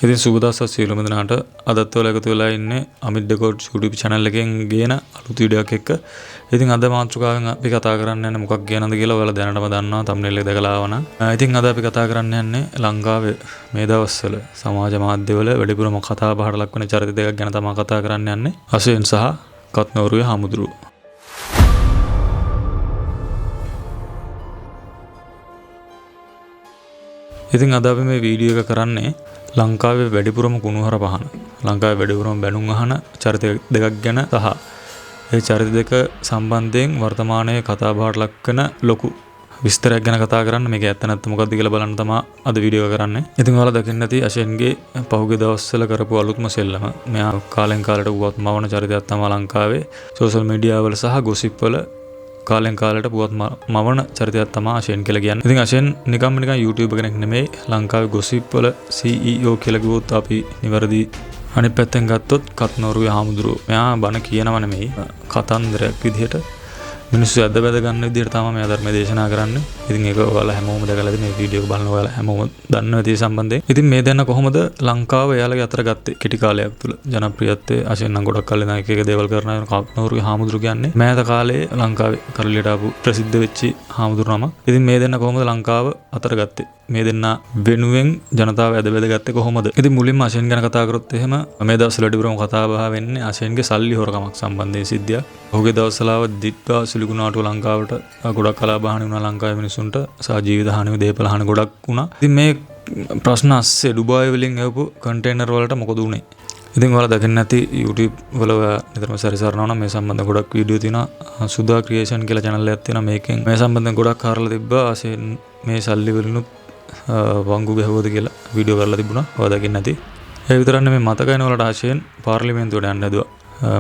ඉතින් සුබ දවසක් සියලුම දෙනාට අදත් ඔයාලා එකතු වෙලා ඉන්නේ අමිත් ඩෙකෝඩ් YouTube channel එකෙන් ගේන අලුත් වීඩියෝ එකක් එක්ක. ඉතින් අද මාතෘකාවෙන් අපි කතා කරන්න යන්නේ මොකක් ගැනද කියලා ඔයාලා දැනටම දන්නවා thumbnail එක දැකලා ආවනම්. ඉතින් අද අපි කතා කරන්න යන්නේ ලංකාවේ මේ දවස්වල සමාජ මාධ්‍යවල වැඩිපුරම කතා බහට ලක් වෙන චරිත දෙකක් ගැන තමයි කතා කරන්න යන්නේ. අශේන් සහ කත්නෝරුවේ හාමුදුරුවෝ. ඉතින් අද අපි මේ වීඩියෝ එක කරන්නේ ලංකාවේ වැඩිපුරම කුණුහර පහන ලංකාවේ වැඩිපුරම බැනුම් අහන චරිත දෙකක් ගැන සහ ඒ චරිත දෙක සම්බන්ධයෙන් වර්තමානයේ කතා බහට ලක් වෙන ලොකු විස්තරයක් ගැන කතා කරන්න. මේක ඇත්ත නැත්ත මොකද්ද කියලා බලන්න තමයි අද වීඩියෝ එක කරන්නේ. ඉතින් ඔයාලා දකින්න ඇති අශේන්ගේ පහුගිය දවස්වල කරපු අලුත්ම සෙල්ලම. මෙයා කාලෙන් කාලට පුවත් මවන චරිතයක් තමයි ලංකාවේ සෝෂල් මීඩියා වල සහ ගොසිප් වල කාලෙන් කාලට පුවත් මවන චරිතයක් තමයි අශේන් කියලා කියන්නේ. ඉතින් අශේන් නිකන් YouTube කෙනෙක් නෙමෙයි. ලංකාවේ ගොසිප් වල CEO කියලා කිව්වොත් අපි නිවැරදි. අනිත් පැත්තෙන් ගත්තොත් කත්නෝරුවේ හාමුදුරුවෝ. මෙයා බණ කියනව නෙමෙයි. කතන්දරයක් විදිහට මිනිස්සු අද බැද ගන්න විදිහට තමයි මෙයා ධර්ම දේශනා කරන්නේ. ඉතින් ඒක ඔයාලා හැමෝම දැකලා ඉතින් මේ වීඩියෝ එක බලන ඔයාලා හැමෝම දන්නවා ඒ සම්බන්ධයෙන්. ඉතින් මේ දෙන්න කොහොමද ලංකාව එයාලගේ අතර ගත්තේ කෙටි කාලයක් තුල. ජනප්‍රියත්වයේ අශේන් නම් ගොඩක් කල් ඉඳන් එක එක දේවල් කරන කත්නෝරුවේ හාමුදුරුවෝ කියන්නේ මෑත කාලේ ලංකාවේ කරලියට ආපු ප්‍රසිද්ධ වෙච්ච හාමුදුරුවෝ නම. ඉතින් මේ දෙන්න කොහොමද ලංකාව අතර ගත්තේ? මේ දෙන්න වෙනුවෙන් ජනතාව ඇද බැද ගත්තේ කොහොමද? ඉතින් මුලින්ම අශේන් ගැන කතා කරොත් එහෙම මේ දවස්වල වැඩිපුරම කතා බහ වෙන්නේ අශේන්ගේ සල්ලි හොරකමක් සම්බන්ධයෙන් සිද්ධියක්. ඔහුගේ දවස්වලව දිත්වා සිලිගුණාටු ලංකාවට ගොඩක් කලාබහන වුණා ලංකාවේ මිනිසුන්ට සහ ජීවිත හානි දේපල හානි ගොඩක් වුණා. ඉතින් මේ ප්‍රශ්න ඇස්සේ ඩුබායි වලින් එවපු කන්ටේනර් වලට මොකද උනේ? ඉතින් ඔයාලා දකින්න ඇති YouTube වල නිතරම සැරිසරනවා නම් මේ සම්බන්ධ ගොඩක් වීඩියෝ තියෙනවා. සුදා ක්‍රියේෂන් කියලා channel එකක් තියෙනවා. මේකෙන් මේ සම්බන්ධයෙන් ගොඩක් හරලා තිබ්බා. අශේන් මේ සල්ලි වලිනුත් වංගු ගැහුවද කියලා වීඩියෝ කරලා තිබුණා. ඔයා දකින්න ඇති. ඒ විතරක් නෙමෙයි මතකයින වලට අශේන් පාර්ලිමේන්තුවට යන්න හදුවා.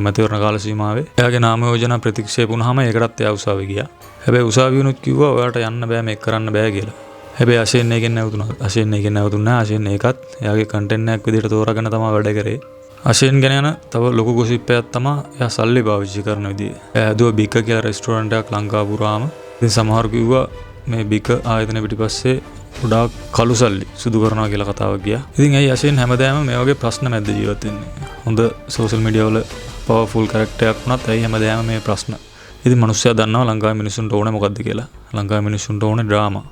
මැතිවරණ කාල සීමාවේ. එයාගේ නාම යෝජනා ප්‍රතික්ෂේප වුණාම ඒකටත් එයා උසාවිය ගියා. හැබැයි උසාවියනුත් කිව්වා ඔයාලට යන්න බෑ මේක කරන්න බෑ කියලා. හැබැයි අශේන් එකෙන් නැවතුණා. අශේන් එකෙන් නැවතුන්නේ නැහැ. අශේන් ඒකත් එයාගේ කන්ටෙන්ට් එකක් විදිහට තෝරාගෙන තමයි වැඩ කරේ. අශේන් ගැන යන තව ලොකු ගොසිප් එකක් තමයි එයා සල්ලි පාවිච්චි කරන විදිය. එයා හදුවා බික කියලා රෙස්ටෝරන්ට් එකක් ලංකාව පුරාම. ඉතින් සමහර කිව්වා මේ බික ආයතන පිටිපස්සේ ගොඩාක් කළු සල්ලි සුදු කරනවා කියලා කතාවක් ගියා. ඉතින් ඇයි අශේන් හැමදාම මේ වගේ ප්‍රශ්න මැද්ද ජීවත් වෙන්නේ? හොඳ සෝෂල් මීඩියා වල පවර්ෆුල් කැරක්ටර් එකක් වුණත් ඇයි හැමදාම මේ ප්‍රශ්න? ඉතින් මිනිස්සුයා දන්නවා ලංකාවේ මිනිස්සුන්ට ඕනේ මොකද්ද කියලා. ලංකාවේ මිනිස්සුන්ට ඕනේ ඩ්‍රාමා.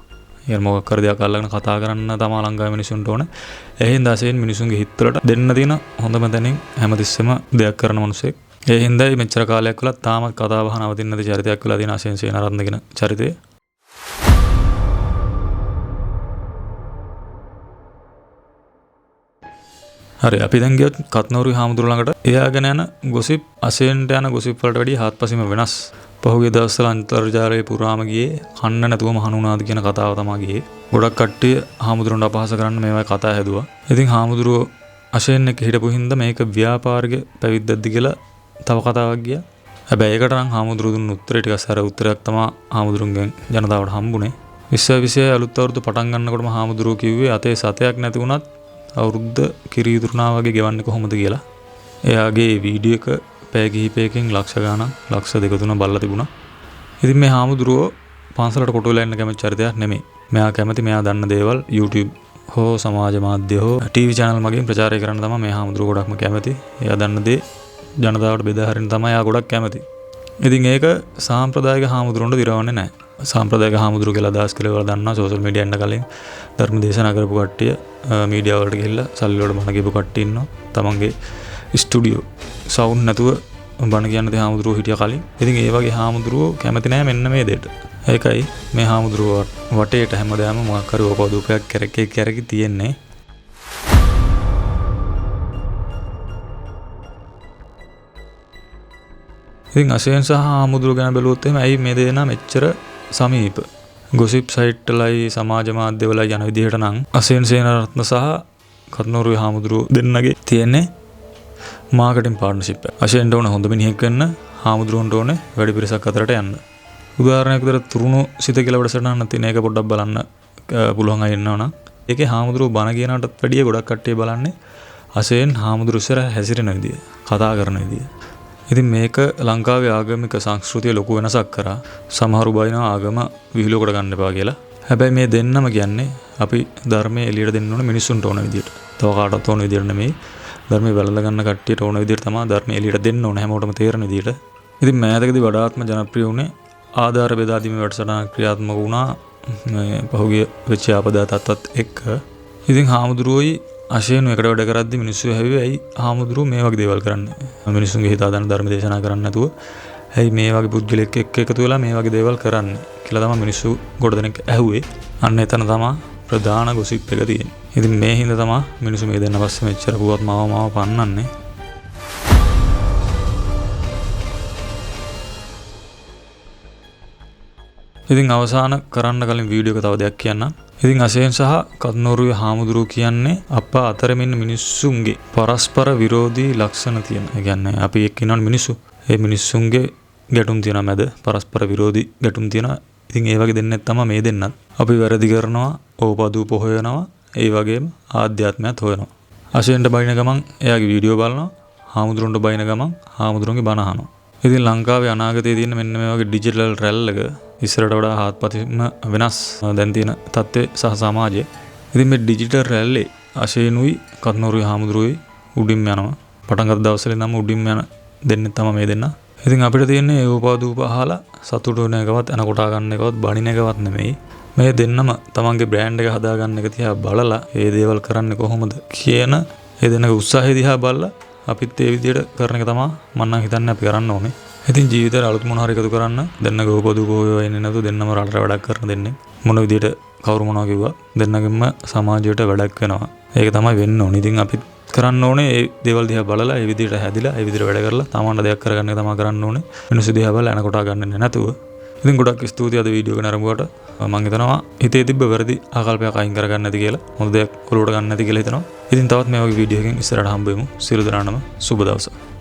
ඊයර මොකක් කර දෙයක් අල්ලගෙන කතා කරන්න තමයි ලංකාවේ මිනිස්සුන්ට ඕනේ. ඒ හින්දා අශේන් මිනිසුන්ගේ හිතවලට දෙන්න තියෙන හොඳම තැනින් හැමතිස්සෙම දෙයක් කරන මිනිසෙක්. ඒ හින්දායි මෙච්චර කාලයක් වෙලා තාමත් කතා බහ නවතින නැති චරිතයක් වෙලා තියෙන අශේන් සේනාරත්න කියන චරිතය. හරි අපි දැන් ගියොත් කත්නෝරුවේ හාමුදුරුවෝ ළඟට. එයා ගැන යන ගොසිප් අශේන්ට යන ගොසිප් වලට වැඩිය හාත්පසින්ම වෙනස්. පහුගිය දවස්වල අන්තර්ජාලයේ පුරාම ගියේ කන්න නැතුවම හනුනාද කියන කතාව තමයි ගියේ. ගොඩක් කට්ටිය හාමුදුරුවන්ට අපහාස කරන්න මේවා කතා හැදුවා. ඉතින් හාමුදුරුවෝ අශේන් එක්ක හිටපු හින්දා මේක ව්‍යාපාරික පැවිද්දක්ද කියලා තව කතාවක් ගියා. හැබැයි ඒකට නම් හාමුදුරුවෝ දුන්න උත්තරේ ටිකක් සැර උත්තරයක් තමයි හාමුදුරුවන්ගෙන් ජනතාවට හම්බුනේ. 2020 අලුත් අවුරුදු පටන් ගන්නකොටම හාමුදුරුවෝ කිව්වේ අතේ සතයක් නැති වුණත් අවුරුද්ද කිරියුතුරුනා වගේ ගෙවන්නේ කොහොමද කියලා. එයාගේ වීඩියෝ එක පැය කිහිපයකින් ලක්ෂ ගාණක් ලක්ෂ 2-3 බලලා තිබුණා. ඉතින් මේ හාමුදුරුවෝ පන්සලට කොටු වෙලා ඉන්න කැමති චරිතයක් නෙමෙයි. මෙයා කැමති මෙයා දන්න දේවල් YouTube හෝ සමාජ මාධ්‍ය හෝ TV channel මගින් ප්‍රචාරය කරන්න තමයි මේ හාමුදුරුවෝ ගොඩක්ම කැමති. එයා දන්න දේ ජනතාවට බෙදා හරින්න තමයි එයා ගොඩක් කැමති. ඉතින් ඒක සාම්ප්‍රදායික හාමුදුරුවන්ට දිරවන්නේ නැහැ. සාම්ප්‍රදායික හාමුදුරුවෝ කියලා අදහස් කළේ දන්නා සෝෂල් මීඩියා එන්න කලින් ධර්ම දේශනා කරපු කට්ටිය මීඩියා වලට ගිහිල්ලා සල්ලි වලට බණ කියපු කට්ටිය ඉන්නවා. තමන්ගේ ස්ටුඩියෝ සවුන්ඩ් නැතුව බණ කියන්න තේ හාමුදුරුවෝ හිටියා කලින්. ඉතින් ඒ වගේ හාමුදුරුවෝ කැමති නැහැ මෙන්න මේ දෙයට. ඒකයි මේ හාමුදුරුවෝ වටේට හැමදාම මොකක් හරි ඕපදූපයක් කැරකි තියෙන්නේ. ඉතින් අශේන් සහ හාමුදුරුවෝ ගැන බැලුවොත් එහෙම ඇයි මේ දෙන්නා මෙච්චර සමීප? ගොසිප් සයිට් වලයි සමාජ මාධ්‍ය වලයි යන විදිහට නම් අශේන් සේනාරත්න සහ කත්නෝරුවේ හාමුදුරුවෝ දෙන්නගේ තියෙන්නේ මාකටිං පාර්ට්නර්ෂිප් එක. අශේන්ට ඕන හොඳ මිනිහෙක් වෙන්න, හාමුදුරුවන්ට ඕනේ වැඩි පිරිසක් අතරට යන්න. උදාහරණයක් විදිහට තුරුණු සිත කියලා වැඩසටහනක් තියෙන එක පොඩ්ඩක් බලන්න පුළුවන් අය ඉන්නවනම් ඒකේ හාමුදුරුවෝ බණ කියනකටත් වැඩිය ගොඩක් කට්ටිය බලන්නේ අශේන් හාමුදුරුවෝ ඉස්සර හැසිරෙන විදිය, කතා කරන විදිය. ඉතින් මේක ලංකාවේ ආගමික සංස්කෘතිය ලොකු වෙනසක් කරා. සමහරු බයිනවා ආගම විහිළුවකට ගන්න එපා කියලා. හැබැයි මේ දෙන්නම කියන්නේ අපි ධර්මයේ එළියට දෙන්න ඕන මිනිස්සුන්ට ඕන විදියට. තව කාටවත් ඕන විදියට නෙමෙයි. ධර්මයේ වැළඳ ගන්න කට්ටියට ඕන විදියට තමයි ධර්මයේ එළියට දෙන්න ඕන හැමෝටම තේරෙන විදියට. ඉතින් මෑතකදී වඩාත්ම ජනප්‍රිය වුණේ ආධාර බෙදා දීමේ වැඩසටහන ක්‍රියාත්මක වුණා මේ පහුගිය වෙච්ච ආපදා තත්ත්වත් එක්ක. ඉතින් හාමුදුරුවෝයි අශේනු එකට වැඩ කරද්දි මිනිස්සු හැව්වේ ඇයි හාමුදුරුවෝ මේ වගේ දේවල් කරන්නේ? මිනිස්සුන්ගේ හිත හදන ධර්ම දේශනා කරන්නේ නැතුව ඇයි මේ වගේ පුද්ගලෙක් එක්ක එකතු වෙලා මේ වගේ දේවල් කරන්නේ කියලා තමයි මිනිස්සු ගොඩ දෙනෙක් ඇහුවේ. අන්න එතන තමයි ප්‍රධාන ගොසිප් එක තියෙන්නේ. ඉතින් මේ හින්දා තමයි මිනිස්සු මේ දෙන්න පස්සේ මෙච්චර පුවත් මාව පන්නන්නේ. ඉතින් අවසාන කරන්න කලින් වීඩියෝ එක තව දෙයක් කියන්නම්. ඉතින් අශේන් සහ කත්නෝරුවේ හාමුදුරුවෝ කියන්නේ අප්පා අතරෙම ඉන්න මිනිස්සුන්ගේ පරස්පර විරෝධී ලක්ෂණ තියෙන. ඒ කියන්නේ අපි එක්ක ඉන්නවනේ මිනිස්සු. ඒ මිනිස්සුන්ගේ ගැටුම් තියෙනවා මැද පරස්පර විරෝධී ගැටුම් තියෙනවා. ඉතින් ඒ වගේ දෙන්නෙක් තමයි මේ දෙන්නත්. අපි වැරදි කරනවා, ඕපාදූප හොයනවා, ඒ වගේම ආධ්‍යාත්මයත් හොයනවා. අශේන්ට බයින ගමන් එයාගේ වීඩියෝ බලනවා, හාමුදුරුවන්ට බයින ගමන් හාමුදුරුවන්ගේ බණ අහනවා. ඉතින් ලංකාවේ අනාගතයේ තියෙන මෙන්න මේ වගේ ඩිජිටල් රැල් එක ඉස්සරට වඩා හාත්පසින්ම වෙනස් දැන් තියෙන තත්ත්වය සහ සමාජය. ඉතින් මේ ඩිජිටල් රැල්ලේ අශේනුයි කත්නෝරුවේ හාමුදුරුවෝයි උඩින්ම යනවා. පටන් ගත්ත දවසේ නම් උඩින්ම යන දෙන්නේ තමයි මේ දෙන්න. ඉතින් අපිට තියෙන්නේ ඒ උපාදූප අහලා සතුටු වෙන එකවත් එන කොටා ගන්න එකවත් බණින එකවත් නෙමෙයි. මේ දෙන්නම තමන්ගේ බ්‍රෑන්ඩ් එක හදා ගන්න එක තියා බලලා ඒ දේවල් කරන්නේ කොහොමද කියන ඒ දෙන්නගේ උත්සාහය දිහා බලලා අපිත් ඒ විදිහට කරන එක තමයි මම නම් හිතන්නේ අපි කරන්න ඕනේ. ඉතින් ජීවිතේට අලුත් මොන හරි එකතු කරන්න දෙන්නගේ උපදූප හොයවා ඉන්නේ නැතුව දෙන්නම රටට වැඩක් කරන දෙන්නේ. මොන විදිහට කවුරු මොනවා කිව්වා දෙන්නගෙම සමාජයට වැඩක් වෙනවා. ඒක තමයි වෙන්න ඕනේ. ඉතින් අපිත් කරන්න ඕනේ ඒ දේවල් දිහා බලලා ඒ විදිහට හැදිලා ඒ විදිහට වැඩ කරලා තමන්ට දෙයක් කරගන්න එක තමයි කරන්න ඕනේ. මිනිස්සු දිහා බලලා එන කොටා ගන්න නැතුව. ඉතින් ගොඩක් ස්තුතියි අද වීඩියෝ එක නරඹුවට. මම හිතනවා හිතේ තිබ්බ වැරදි ආකල්පයක් අයින් කරගන්න නැති කියලා. හොඳ දෙයක් ඔලුවට ගන්න නැති කියලා හිතනවා. ඉතින් තවත් මේ වගේ වීඩියෝ එකකින් ඉස්සරහට හම්බ වෙමු. සියලු දෙනාටම සුබ දවසක්.